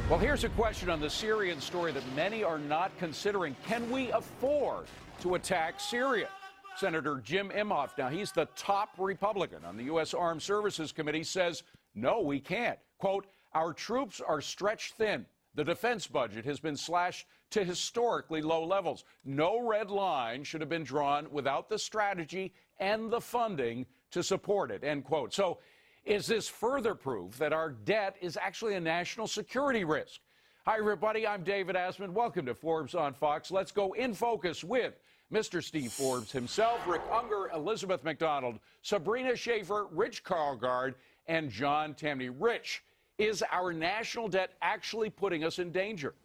Well, here's a question on the Syrian story that many are not considering. Can we afford to attack Syria? Senator Jim Inhofe, now he's the top Republican on the U.S. Armed Services Committee, says, no, we can't. Quote, our troops are stretched thin. The defense budget has been slashed to historically low levels. No red line should have been drawn without the strategy and the funding to support it, end quote. So is this further proof that our debt is actually a national security risk? Hi, everybody. I'm David Asman. Welcome to Forbes on Fox. Let's go in focus with Mr. Steve Forbes himself, Rick Unger, Elizabeth McDonald, Sabrina Schaeffer, Rich Karlgaard, and John Tamny. Rich, is our national debt actually putting us in danger?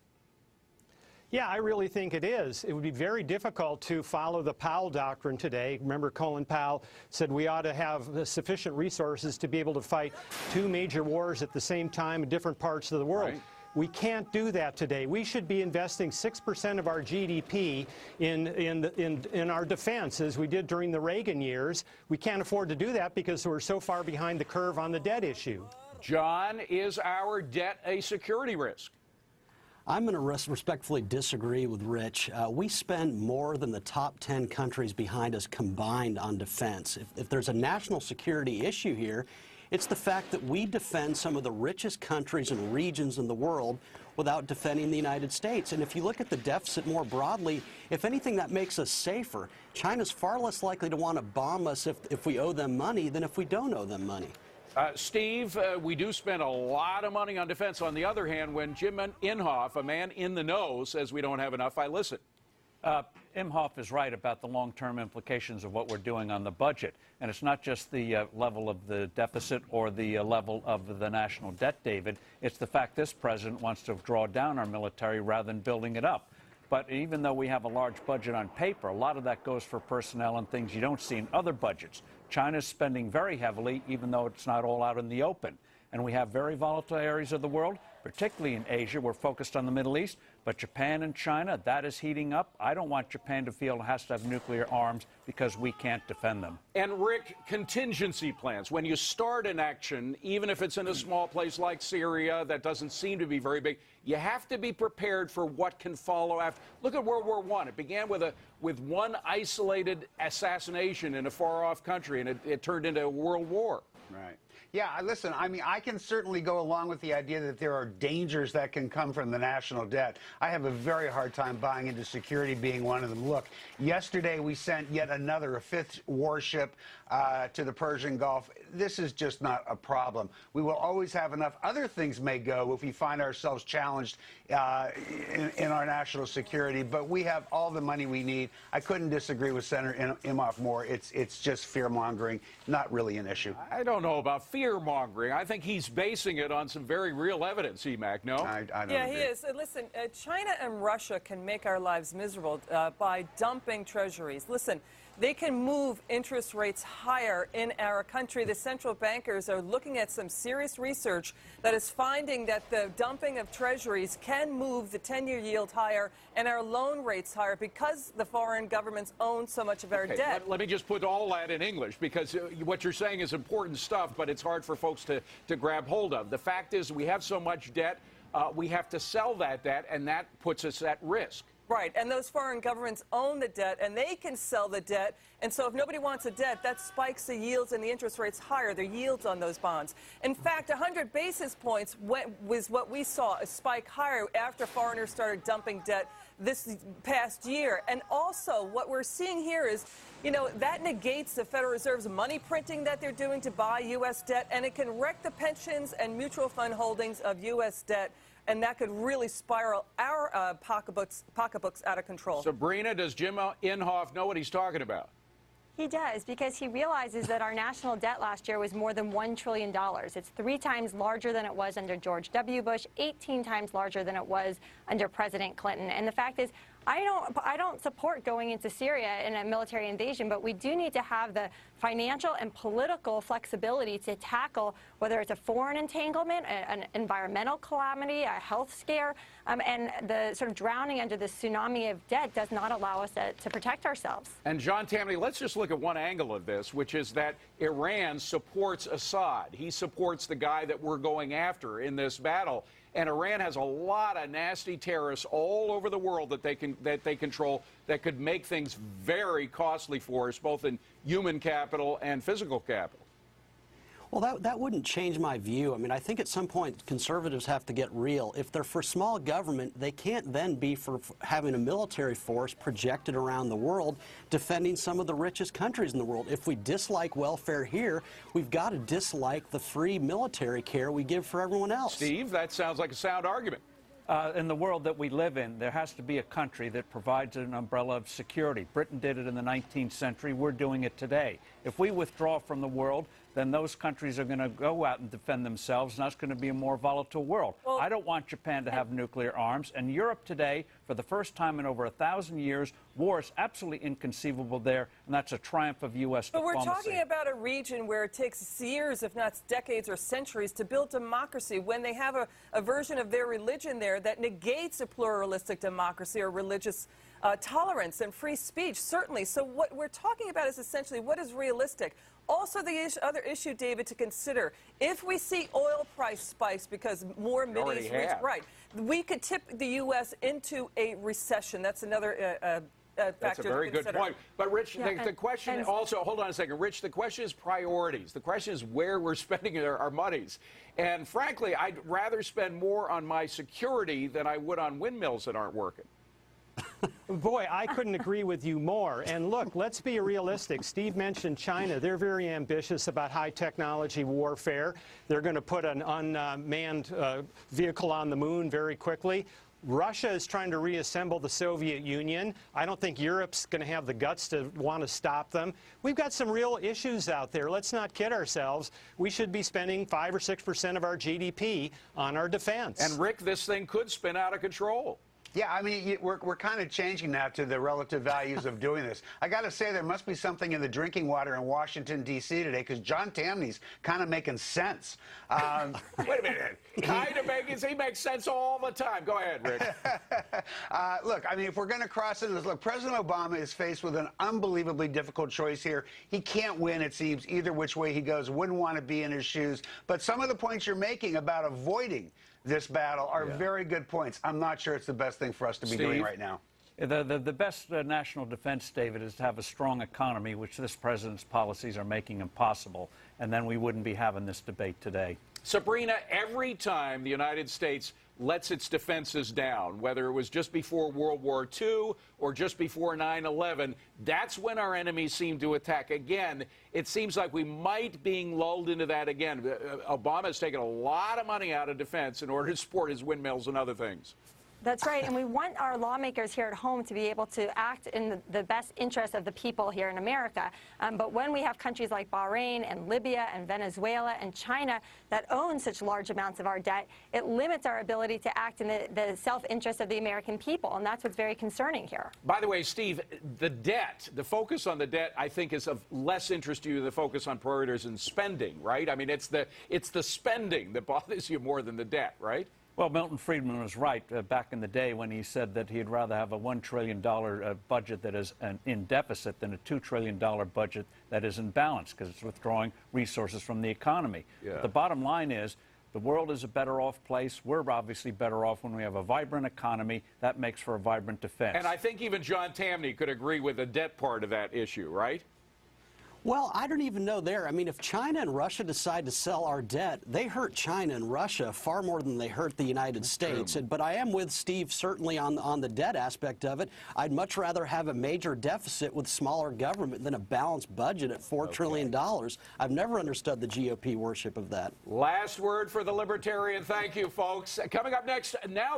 Yeah, I really think it is. It would be very difficult to follow the Powell doctrine today. Remember, Colin Powell said we ought to have sufficient resources to be able to fight two major wars at the same time in different parts of the world. Right. We can't do that today. We should be investing 6% of our GDP in our defense, as we did during the Reagan years. We can't afford to do that because we're so far behind the curve on the debt issue. John, is our debt a security risk? I'm going to respectfully disagree with Rich. We spend more than the top 10 countries behind us combined on defense. If there's a national security issue here, it's the fact that we defend some of the richest countries and regions in the world without defending the United States. And if you look at the deficit more broadly, if anything, that makes us safer. China's far less likely to want to bomb us if we owe them money than if we don't owe them money. Steve, we do spend a lot of money on defense. On the other hand, when Jim Inhofe, a man in the know, says we don't have enough, I listen. Inhofe is right about the long-term implications of what we're doing on the budget. And it's not just the level of the deficit or the level of the national debt, David. It's the fact this president wants to draw down our military rather than building it up. But even though we have a large budget on paper, a lot of that goes for personnel and things you don't see in other budgets. China's spending very heavily, even though it's not all out in the open. And we have very volatile areas of the world, particularly in Asia. We're focused on the Middle East. But Japan and China, that is heating up. I don't want Japan to feel it has to have nuclear arms because we can't defend them. And, Rick, contingency plans. When you start an action, even if it's in a small place like Syria that doesn't seem to be very big, you have to be prepared for what can follow after. Look at World War I. It began with one isolated assassination in a far-off country, and it turned into a world war. Right. Yeah, listen, I mean, I can certainly go along with the idea that there are dangers that can come from the national debt. I have a very hard time buying into security being one of them. Look, yesterday we sent yet another, a fifth warship to the Persian Gulf. This is just not a problem. We will always have enough. Other things may go if we find ourselves challenged in our national security, but we have all the money we need. I couldn't disagree with Senator Inhofe more. It's just fear-mongering, not really an issue. I don't know about fear-mongering. I think he's basing it on some very real evidence, EMAC, no? I don't Yeah, agree. he is. Listen, China and Russia can make our lives miserable by dumping treasuries. Listen, they can move interest rates higher in our country. The central bankers are looking at some serious research that is finding that the dumping of treasuries can move the 10-year yield higher and our loan rates higher because the foreign governments own so much of our debt. Let me just put all that in English, because what you're saying is important stuff, but it's hard for folks to grab hold of. The fact is we have so much debt, we have to sell that debt, and that puts us at risk. Right, and those foreign governments own the debt, and they can sell the debt. And so if nobody wants a debt, that spikes the yields and the interest rates higher, the yields on those bonds. In fact, 100 basis points was what we saw, a spike higher after foreigners started dumping debt this past year. And also, what we're seeing here is, you know, that negates the Federal Reserve's money printing that they're doing to buy U.S. debt, and it can wreck the pensions and mutual fund holdings of U.S. debt. And that could really spiral our pocketbooks out of control. Sabrina, does Jim Inhofe know what he's talking about? He does, because he realizes that our national debt last year was more than $1 trillion. It's 3 times larger than it was under George W. Bush, 18 times larger than it was under President Clinton. And the fact is, I don't support going into Syria in a military invasion, but we do need to have the financial and political flexibility to tackle whether it's a foreign entanglement, an environmental calamity, a health scare, and the sort of drowning under the tsunami of debt does not allow us to protect ourselves. And John Tammany, let's just look at one angle of this, which is that Iran supports Assad. He supports the guy that we're going after in this battle. And Iran has a lot of nasty terrorists all over the world that they control that could make things very costly for us, both in human capital and physical capital. Well, that wouldn't change my view. I mean, I think at some point conservatives have to get real. If they're for small government, they can't then be for having a military force projected around the world defending some of the richest countries in the world. If we dislike welfare here, we've got to dislike the free military care we give for everyone else. Steve, that sounds like a sound argument. In the world that we live in, there has to be a country that provides an umbrella of security. Britain did it in the 19th century. We're doing it today. If we withdraw from the world, then those countries are going to go out and defend themselves, and that's going to be a more volatile world. Well, I don't want Japan to have nuclear arms. And Europe today, for the first time in over 1,000 years, war is absolutely inconceivable there, and that's a triumph of U.S. diplomacy. But we're talking about a region where it takes years, if not decades or centuries, to build democracy when they have a version of their religion there that negates a pluralistic democracy or religious tolerance and free speech, certainly. So what we're talking about is essentially what is realistic. Also, the other issue, David, to consider, if we see oil price spikes because more Mideast region, right, we could tip the U.S. into a recession. That's another factor. That's a very good point. But, Rich, the question also, hold on a second, Rich, the question is priorities. The question is where we're spending our monies. And, frankly, I'd rather spend more on my security than I would on windmills that aren't working. Boy, I couldn't agree with you more. And look, let's be realistic. Steve mentioned China. They're very ambitious about high technology warfare. They're going to put an unmanned vehicle on the moon very quickly. Russia is trying to reassemble the Soviet Union. I don't think Europe's going to have the guts to want to stop them. We've got some real issues out there. Let's not kid ourselves. We should be spending 5 or 6% of our GDP on our defense. And, Rick, this thing could spin out of control. Yeah, I mean, we're kind of changing now to the relative values of doing this. I got to say, there must be something in the drinking water in Washington, D.C. today, because John Tammany's kind of making sense. Wait a minute. He makes sense all the time. Go ahead, Rick. Look, I mean, if we're going to cross into this, look, President Obama is faced with an unbelievably difficult choice here. He can't win, it seems, either which way he goes. Wouldn't want to be in his shoes. But some of the points you're making about avoiding this battle are very good points. I'm not sure it's the best thing for us to be doing right now. The best national defense, David, is to have a strong economy, which this president's policies are making impossible, and then we wouldn't be having this debate today. Sabrina, every time the United States lets its defenses down, whether it was just before World War II or just before 9/11, that's when our enemies seem to attack. Again, it seems like we might being lulled into that again. Obama has taken a lot of money out of defense in order to support his windmills and other things. That's right, and we want our lawmakers here at home to be able to act in the best interest of the people here in America. But when we have countries like Bahrain and Libya and Venezuela and China that own such large amounts of our debt, it limits our ability to act in the self-interest of the American people, and that's what's very concerning here. By the way, Steve, the debt, the focus on the debt, I think, is of less interest to you than the focus on priorities and spending, right? I mean, it's the spending that bothers you more than the debt, right? Well, Milton Friedman was right back in the day when he said that he'd rather have a $1 trillion budget that is in deficit than a $2 trillion budget that is in balance, because it's withdrawing resources from the economy. Yeah. But the bottom line is the world is a better off place. We're obviously better off when we have a vibrant economy. That makes for a vibrant defense. And I think even John Tammany could agree with the debt part of that issue, right? Well, I don't even know there. I mean, if China and Russia decide to sell our debt, they hurt China and Russia far more than they hurt the United States. But I am with Steve certainly on the debt aspect of it. I'd much rather have a major deficit with smaller government than a balanced budget at $4 trillion. I've never understood the GOP worship of that. Last word for the libertarian. Thank you, folks. Coming up next, now